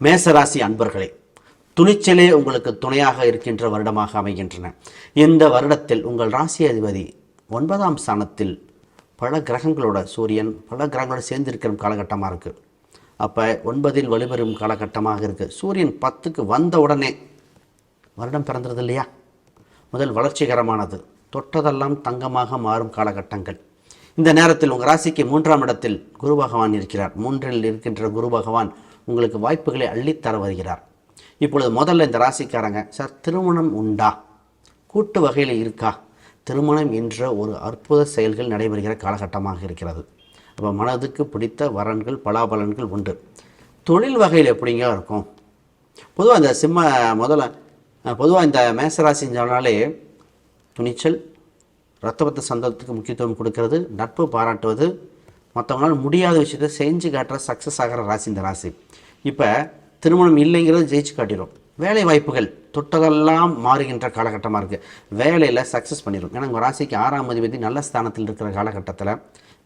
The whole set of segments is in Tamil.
மேசராசி அன்பர்களே, துணிச்சலே உங்களுக்கு துணையாக இருக்கின்ற வருடமாக அமைகின்றன. இந்த வருடத்தில் உங்கள் ராசி அதிபதி 9ஆம் ஸ்தானத்தில் பல கிரகங்களோட சூரியன் பல கிரகங்களோட சேர்ந்திருக்கிற காலகட்டமாக இருக்குது. அப்போ 9இல் வலுப்பெறும் காலகட்டமாக இருக்குது. சூரியன் 10க்கு வந்த உடனே வருடம் பிறந்தது இல்லையா? முதல் வளர்ச்சிகரமானது, தொட்டதெல்லாம் தங்கமாக மாறும் காலகட்டங்கள். இந்த நேரத்தில் உங்கள் ராசிக்கு 3ஆம் இடத்தில் குரு பகவான் இருக்கிறார். 3இல் இருக்கின்ற குரு பகவான் உங்களுக்கு வாய்ப்புகளை அள்ளித்தர வருகிறார். இப்பொழுது முதல்ல இந்த ராசிக்காரங்க, சார் திருமணம் உண்டா, கூட்டு வகையில் இருக்கா, திருமணம் என்ற ஒரு அற்புத செயல்கள் நடைபெறுகிற காலகட்டமாக இருக்கிறது. அப்போ மனதுக்கு பிடித்த வரன்கள் பலாபலன்கள் உண்டு. தொழில் வகையில் எப்படிங்க இருக்கும்? பொதுவாக இந்த மேசராசின்னு சொன்னாலே துணிச்சல், இரத்தபத்த சந்தத்துக்கு முக்கியத்துவம் கொடுக்கறது, நட்பு பாராட்டுவது, மற்றவங்களால் முடியாத விஷயத்தை செஞ்சு காட்டுற சக்ஸஸ் ஆகிற ராசி இந்த ராசி. இப்போ திருமணம் இல்லைங்கிறது ஜெயிச்சு காட்டிடும். வேலை வாய்ப்புகள் தொட்டதெல்லாம் மாறுகின்ற காலகட்டமாக இருக்குது. வேலையில் சக்ஸஸ் பண்ணிடும். ஏன்னா உங்கள் ராசிக்கு 6ஆம் அதிபதி நல்ல ஸ்தானத்தில் இருக்கிற காலகட்டத்தில்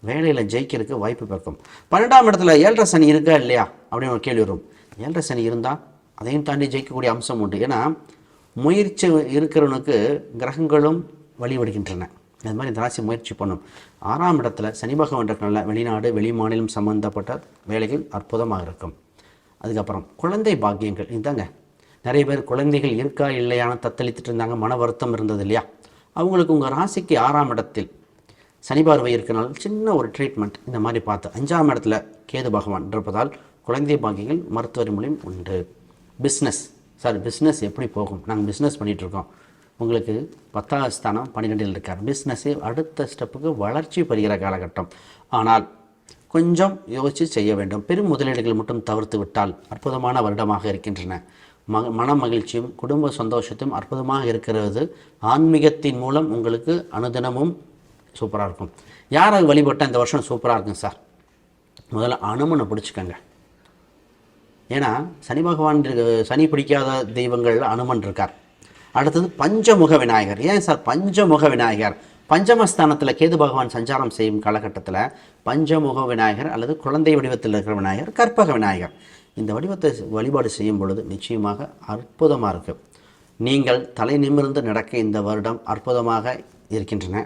வேலையில் ஜெயிக்கிறதுக்கு வாய்ப்பு பிறக்கும். 12ஆம் இடத்துல 7.5 சனி இருக்கா இல்லையா அப்படின்னு ஒரு கேள்வி வரும். 7.5 சனி இருந்தால் அதையும் தாண்டி ஜெயிக்கக்கூடிய அம்சம் உண்டு. ஏன்னா முயற்சி இருக்கிறவனுக்கு கிரகங்களும் வழிபடுகின்றன. அது மாதிரி இந்த ராசி முயற்சி பண்ணும். 6ஆம் இடத்துல சனி பகவான் இருக்கனால வெளிநாடு வெளி மாநிலம் சம்பந்தப்பட்ட வேலைகள் அற்புதமாக இருக்கும். அதுக்கப்புறம் குழந்தை பாக்கியங்கள் இதாங்க. நிறைய பேர் குழந்தைகள் இருக்கா இல்லையான தத்தளித்துட்டு இருந்தாங்க, மன வருத்தம் இருந்தது இல்லையா? அவங்களுக்கு உங்கள் ராசிக்கு 6ஆம் இடத்தில் சனி பார்வை இருக்கனால சின்ன ஒரு ட்ரீட்மெண்ட் இந்த மாதிரி பார்த்து, 5ஆம் இடத்துல கேது பகவான் இருப்பதால் குழந்தை பாக்கியங்கள் மருத்துவர் மூலியம் உண்டு. பிஸ்னஸ் எப்படி போகும்? நாங்கள் பிஸ்னஸ் பண்ணிகிட்ருக்கோம். உங்களுக்கு 10ஆம் ஸ்தானம் 12இல் இருக்கார். பிஸ்னஸே அடுத்த ஸ்டெப்புக்கு வளர்ச்சி பெறுகிற காலகட்டம். ஆனால் கொஞ்சம் யோசித்து செய்ய வேண்டும். பெரும் முதலீடுகள் மட்டும் தவிர்த்து விட்டால் அற்புதமான வருடமாக இருக்கின்றன. மன மகிழ்ச்சியும் குடும்ப சந்தோஷத்தையும் அற்புதமாக இருக்கிறது. ஆன்மீகத்தின் மூலம் உங்களுக்கு அனுதினமும் சூப்பராக இருக்கும். யாரை வழிபட்டால் இந்த வருஷம் சூப்பராக இருக்கும் சார்? முதல்ல அனுமனை பிடிச்சிக்கங்க. ஏன்னா சனி பகவான் சனி பிடிக்காத தெய்வங்களில் அனுமன் இருக்கார். அடுத்தது பஞ்சமுக விநாயகர். ஏன் சார் பஞ்சமுக விநாயகர்? பஞ்சமஸ்தானத்தில் கேது பகவான் சஞ்சாரம் செய்யும் காலகட்டத்தில் பஞ்சமுக விநாயகர் அல்லது குழந்தை வடிவத்தில் இருக்கிற விநாயகர், கற்பக விநாயகர், இந்த வடிவத்தை வழிபாடு செய்யும் பொழுது நிச்சயமாக அற்புதமாக இருக்குது. நீங்கள் தலை நிமிர்ந்து நடக்க இந்த வருடம் அற்புதமாக இருக்கின்றன.